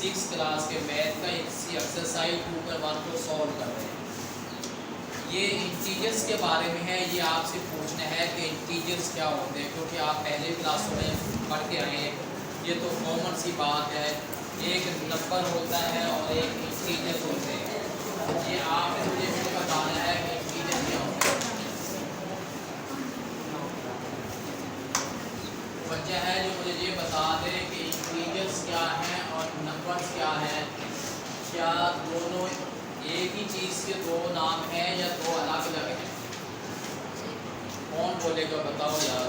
6 class के math का exercise 2.1 को सॉल्व कर रहे हैं। ये इंटीजर्स के बारे में है। ये आपसे पूछना है कि इंटीजर्स क्या होते हैं, क्योंकि आप पहले क्लासों में पढ़ के आए हैं। ये तो कॉमन सी बात है, एक नंबर होता है और एक इंटीजर होते हैं। ये आपने मुझे बताना है कि इंटीजर क्या होता है। बच्चा है जो मुझे ये बता दे कि इंटीजर्स क्या हैं और नंबर्स क्या हैं। क्या दोनों एक ही चीज़ के दो नाम हैं या दो अलग अलग हैं? कौन बोलेगा, बताओ यार।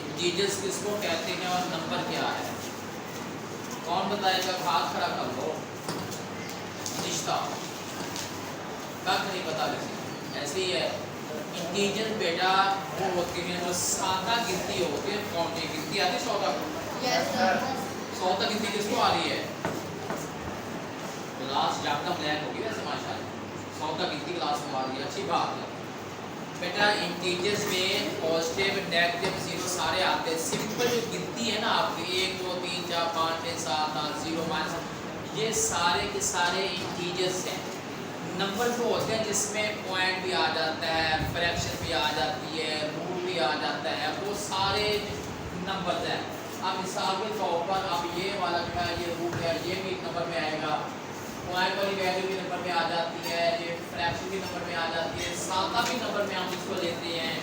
इंटीजर्स किसको कहते हैं और नंबर क्या है? कौन बताएगा? हाथ खड़ा कर लो। निश्ता कब नहीं पता किसी, ऐसे ही है। इंटीजर बेटा वो होते हैं जो सादा गिनती होती है। कौन सी गिनती आती है? 100 तक। 100 तक गिनती किसको आ रही है? क्लास जागता ब्लैक होगी वैसे माशाल्लाह। 100 तक गिनती क्लास में आ रही है, अच्छी बात है बेटा। इंटीजर्स में पॉजिटिव नेगेटिव जीरो सारे आते हैं। सिंपल जो गिनती है ना आपकी 1 2 3 4 5 6 7 8 0 माइनस, ये सारे के सारे इंटीजर्स हैं। नंबर जो होते हैं जिसमें पॉइंट भी आ जाता है, फ्रैक्शन भी आ जाती है, रूट भी आ जाता है, वो सारे नंबर हैं। अब मिसाल के तौर पर अब ये वाला जो है ये रूट है, ये भी नंबर में आएगा। पॉइंट वाली वैल्यू भी नंबर में आ जाती है, ये फ्रैक्शन भी नंबर में आ जाती है, सादा भी नंबर में हम इसको लेते हैं।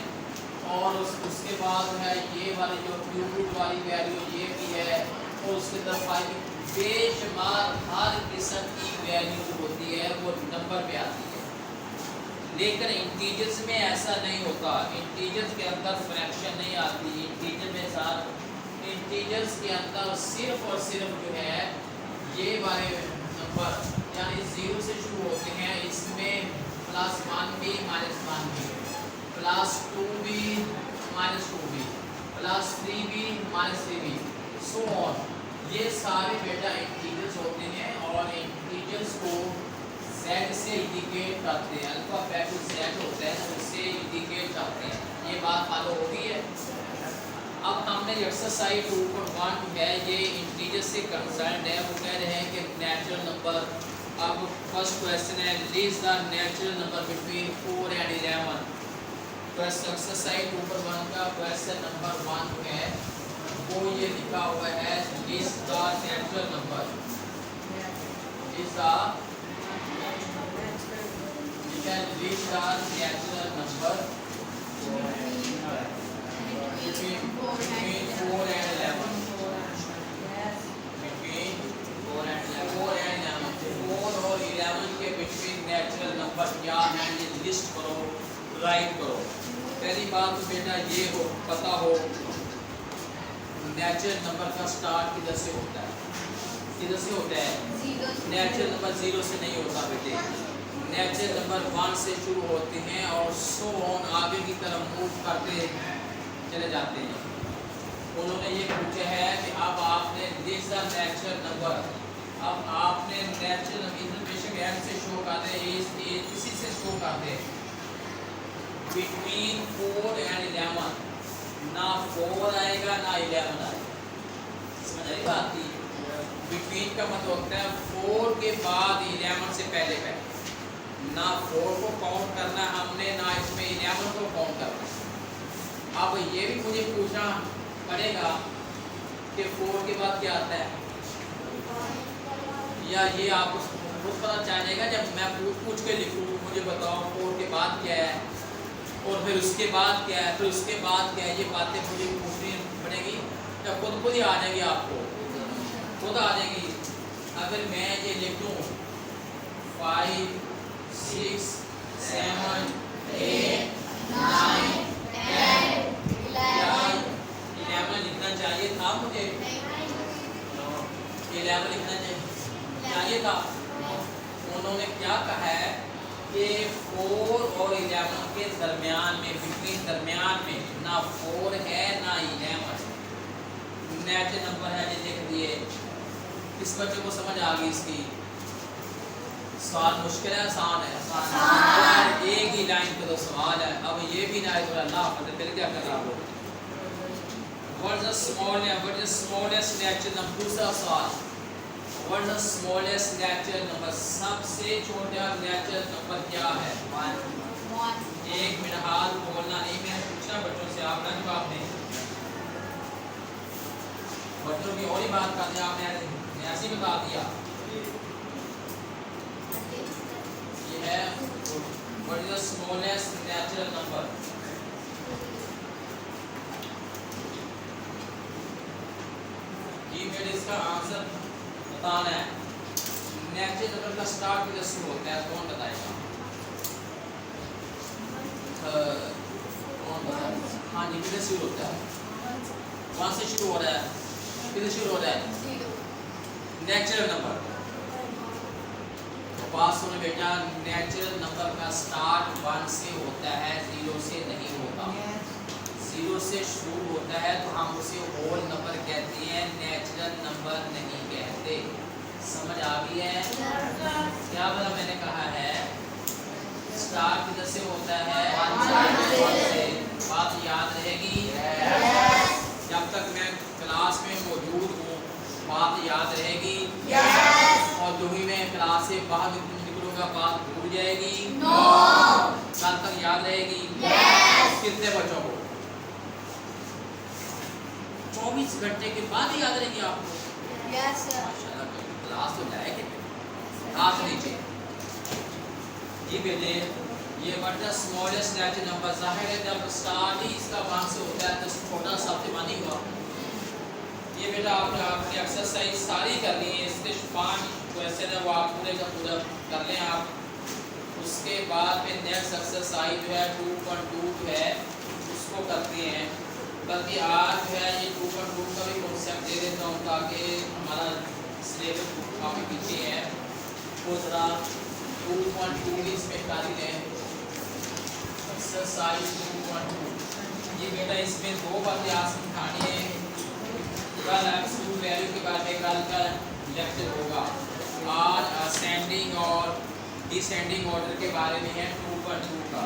और उसके बाद जो है ये वाली जो क्यूब रूट वाली वैल्यू ये भी है। और उसके तरफ बेशुमार हर किस्म की वैल्यू होती है वो नंबर पे आती है। लेकिन इंटीजर्स में ऐसा नहीं होता। इंटीजर्स के अंदर फ्रैक्शन नहीं आती। इंटीजर्स के अंदर सिर्फ और सिर्फ जो है ये वाले नंबर यानी 0 से शुरू होते हैं। इसमें +1 भी -1 भी, +2 भी -2 भी, +3 भी -3 भी, सो ऑन। ये सारे बेटा इंटीजर्स होते हैं और इंटीजर्स को Z से इंडिकेट करते हैं। अल्फ़ाबेट Z होता है उससे इंडिकेट करते हैं। ये बात फॉलो हो गई है। अब हमने एक्सरसाइज 2.1 है ये इंटीजर्स से कंसर्न है। वो कह रहे हैं कि नेचुरल नंबर। अब फर्स्ट क्वेश्चन है list the natural number between 4 and 11। First exercise 2.1 का क्वेश्चन नंबर 1 है वो ये लिखा हुआ है list the natural number. List the list the natural number between 4 and 11. Between 4 and 11. 4 और 11 के बिटवीन नेचुरल नंबर क्या है ये लिस्ट करो, राइट करो। पहली बात तो बेटा ये हो पता हो नेचुरल नंबर का स्टार्ट किधर से होता है? किधर से होता है? नेचुरल नंबर 0 से नहीं होता बेटे। नेचुरल नंबर 1 से शुरू होते हैं और सो ऑन आगे की तरफ मूव करते चले जाते हैं। उन्होंने ये पूछा है कि अब आपने लिस्ट द नेचुरल नंबर। अब आपने नेचुरल नंबर बेशक एंड से शो करते हैं, इसी से शो करते हैं। बिटवीन 4 एंड 11 ना 4 आएगा ना 11 आएगा। समझ आई बात की? बिटवीन का मतलब होता है 4 के बाद 11 से पहले ना 4 को काउंट करना हमने ना इसमें 11 को काउंट करना। अब ये भी मुझे पूछना पड़ेगा कि 4 के बाद क्या आता है, या ये आप खुद पता चलेगा जब मैं पूछ के लिखूँ। मुझे बताओ 4 के बाद क्या है और फिर उसके बाद क्या है, फिर उसके बाद क्या है। ये बातें मुझे पूछनी पड़ेगी या खुद ही आ जाएगी? आपको खुद आ जाएगी। अगर मैं ये लिख दूँ 5 6 7 8 9 10 11 लिखना चाहिए था मुझे। 11 लिखना चाहिए था। उन्होंने क्या कहा है कि 4 और 11 के दरमियान में, बिटवीन दरमियान में ना 4 है ना 11। नेचुरल नंबर है ये लिख दिए। इस बच्चे को समझ आ गई इसकी? सवाल मुश्किल है आसान है? आसान। एक ही लाइन पे तो सवाल है। अब ये भी ना तो अल्लाह पता फिर क्या कर रहा हो। What is the smallest natural number? दूसरा सवाल what the smallest natural number, सबसे छोटा नेचुरल नंबर क्या है? 1. एक मिनट, हाथ बोलना नहीं, मैंने पूछा बच्चों से, आप ना जवाब दें। बच्चों की और ही बात कर दिया आपने, ऐसे ही बता दिया। ये है what is the smallest natural number. ये मेरे इसका आंसर बताना है। नेचुरल नंबर का स्टार्ट किधर से होता है, कौन बताएगा? कौन बताएगा? हाँ जी, किधर से होता है? 1 से शुरू हो रहा है, किधर शुरू हो रहा है? Natural number. पास होने बेटा, नेचुरल नंबर का स्टार्ट 1 से होता है, 0 से नहीं होता। 0 से शुरू होता है तो हम उसे होल नंबर कहते हैं, नेचुरल नंबर नहीं कहते। समझ आ गई है? क्या बोला मैंने कहा है? स्टार्ट किधर से होता है? 1 से। बात याद रहेगी? जब तक मैं क्लास में मौजूद हूँ बात याद रहेगी? और जो ही मैं क्लास से बाहर निकलूंगा बात भूल जाएगी? कल तक याद रहेगी? कितने बच्चों को? 24 घंटे के बाद ही याद रहेगी आपको? माशाल्लाह, क्लास तो जाएगी। हाथ नीचे। ये बेटे, ये what the smallest natural number, जाहिर है जब स्टार्ट ही इसका 1 से होता है तो छोटा सा बनी हुआ। ये बेटा आपने एक्सरसाइज सारी करनी है, इसके 5 क्वेश्चन है वो आप पूरे का पूरा कर लें आप। उसके बाद फिर नेक्स्ट एक्सरसाइज जो है 2.2 है उसको करते हैं। बल्कि आज जो है ये 2.2 का भी कॉन्सेप्ट दे देता हूँ ताकि हमारा सिलेबस काफ़ी पीछे है, वो ज़रा 2.2 इसमें कर ही लें। एक्सरसाइज 2.2 ये बेटा इसमें 2 बातें आज समझानी है। कल एब्सोल्यूट वैल्यू के बारे में कल का लेक्चर होगा। आज असेंडिंग और डिसेंडिंग ऑर्डर के बारे में है 2.2 का।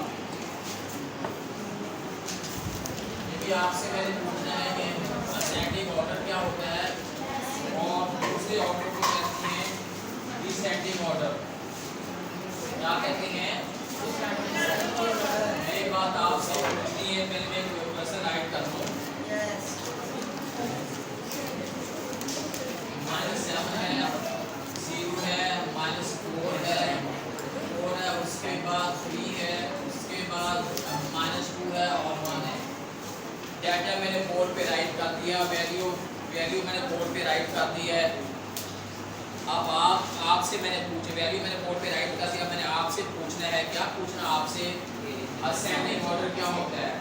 ये भी आपसे मैंने पूछना है कि असेंडिंग ऑर्डर क्या होता है और दूसरे ऑर्डर को कहते हैं डिसेंडिंग ऑर्डर। क्या कहते हैं? एक बात आपसे पूछनी है, पहले मैं क्वेश्चन राइट कर दूँ। -7 है, 0 है, -4 है, 4 है, उसके बाद 3 है, उसके बाद -2 है और 1 है। डाटा मैंने बोर्ड पे राइट कर दिया, वैल्यू मैंने बोर्ड पे राइट कर दी है। अब आपसे मैंने पूछा, वैल्यू मैंने बोर्ड पे राइट कर दिया, मैंने आपसे पूछना है, क्या पूछना आपसे? असेंडिंग ऑर्डर क्या होता है?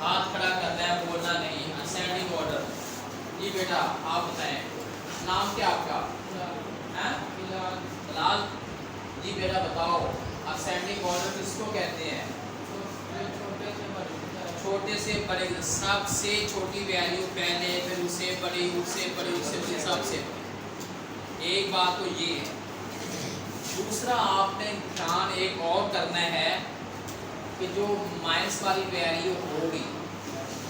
हाथ खड़ा करना है, बोलना नहीं। Ascending order. जी बेटा आप बताएं, नाम क्या आपका? बिलाल। जी बेटा बताओ, असेंडिंग ऑर्डर किसको कहते हैं? छोटे से बड़े, सबसे छोटी वैल्यू पहले, फिर उससे बड़ी, उससे बड़ी, उससे बड़ी, सबसे। एक बात तो ये है। दूसरा आपने ध्यान एक और करना है कि जो माइनस वाली वैल्यू होगी,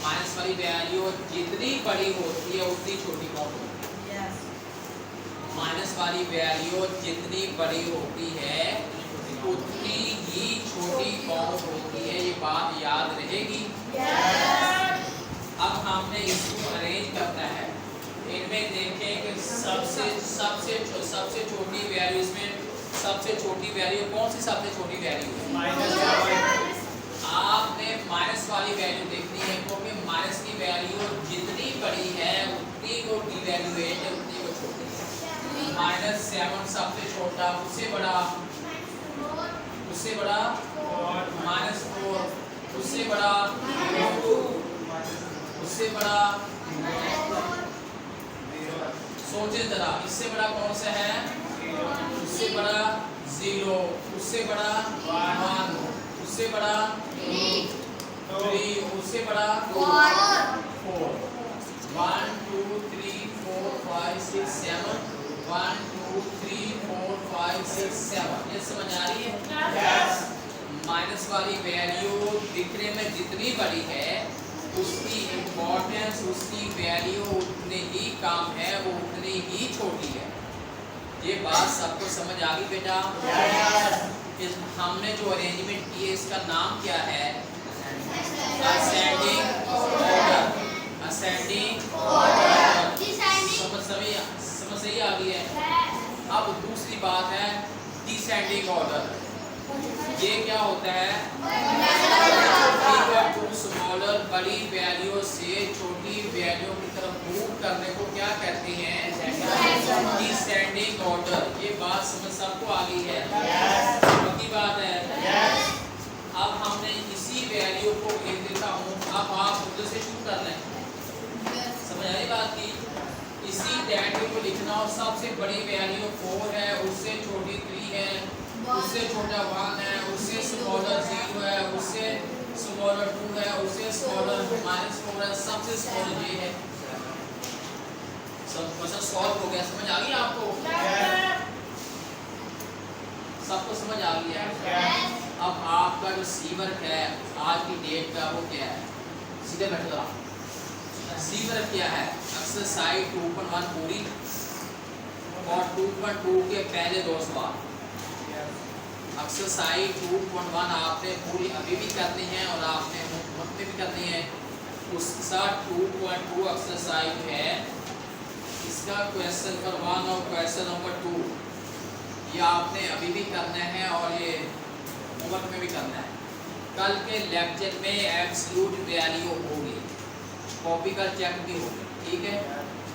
माइनस वाली वैल्यू जितनी बड़ी होती है उतनी छोटी कौन होती है? माइनस वाली वैल्यू जितनी बड़ी होती है उतनी ही छोटी कौन होती है, ये बात याद रहेगी? अब हमने इसको अरेंज करना है। इनमें देखें कि सबसे छोटी वैल्यू, इसमें सबसे छोटी वैल्यू कौन सी सबसे छोटी वैल्यू है? आपने माइनस वाली वैल्यू देखनी है क्योंकि माइनस की वैल्यू जितनी बड़ी है उतनी को डिवैल्यूएट है, उतनी को छोटी है। -7 सबसे छोटा, उससे बड़ा -4, उससे बड़ा, उससे बड़ा, सोचे जरा, इससे बड़ा कौन सा है? उससे बड़ा 0, उससे बड़ा 1, उससे बड़ा 3, उससे बड़ा 4। 1 2 3 4 5 6 7, 1 2 3 4 5 6 7। ये समझ आ रही है? माइनस वाली वैल्यू दिखने में जितनी बड़ी है उसकी इम्पोर्टेंस, उसकी वैल्यू उतनी ही कम है, वो उतनी ही छोटी है। ये बात सबको समझ आ गई बेटा? हमने जो अरेंजमेंट की है इसका नाम क्या है? Ascending order. Ascending order. समझ सही आ गई है? अब दूसरी बात है डिसेंडिंग ऑर्डर। ये क्या होता है? स्मॉलर, बड़ी वैल्यू से छोटी वैल्यू की तरफ मूव करने को क्या कहते हैं? Descending order. ये बात समझ सबको आ गई है? पक्की बात है? अब हमने इसी वैल्यू को लिख देता हूँ, अब आप उधर से शुरू कर लें। समझ आई बात की? इसी वैल्यू को लिखना और सबसे बड़ी वैल्यू 4 है, उससे छोटी 3 है, उससे छोटा 1 है, उससे स्मॉलर 0 है, उससे स्मॉलर 2 है, उससे स्मॉलर -4 है, सबसे स्मॉलर ये है। सब क्वेश्चन सॉल्व हो गया। समझ आ गई आपको? सबको समझ आ गई है? अब आपका जो सी वर्क है आज की डेट का वो क्या है? सीधे बैठ जरा। सी वर्क क्या है? एक्सरसाइज 2.1 पूरी और 2.2 के पहले 2 सवाल। एक्सरसाइज 2.1 आपने पूरी अभी भी करनी है और आपने होमवर्क में भी करनी है। उसके साथ 2.2 एक्सरसाइज है, इसका क्वेश्चन नंबर 1 और क्वेश्चन नंबर 2 ये आपने अभी भी करना है और ये होमवर्क में भी करना है। कल के लेक्चर में एब्सोल्यूट वैल्यू होगी, कॉपी का चेक भी होगा। ठीक है?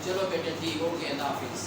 चलो बेटे ठीक हो गया। अल्लाह हाफिज़।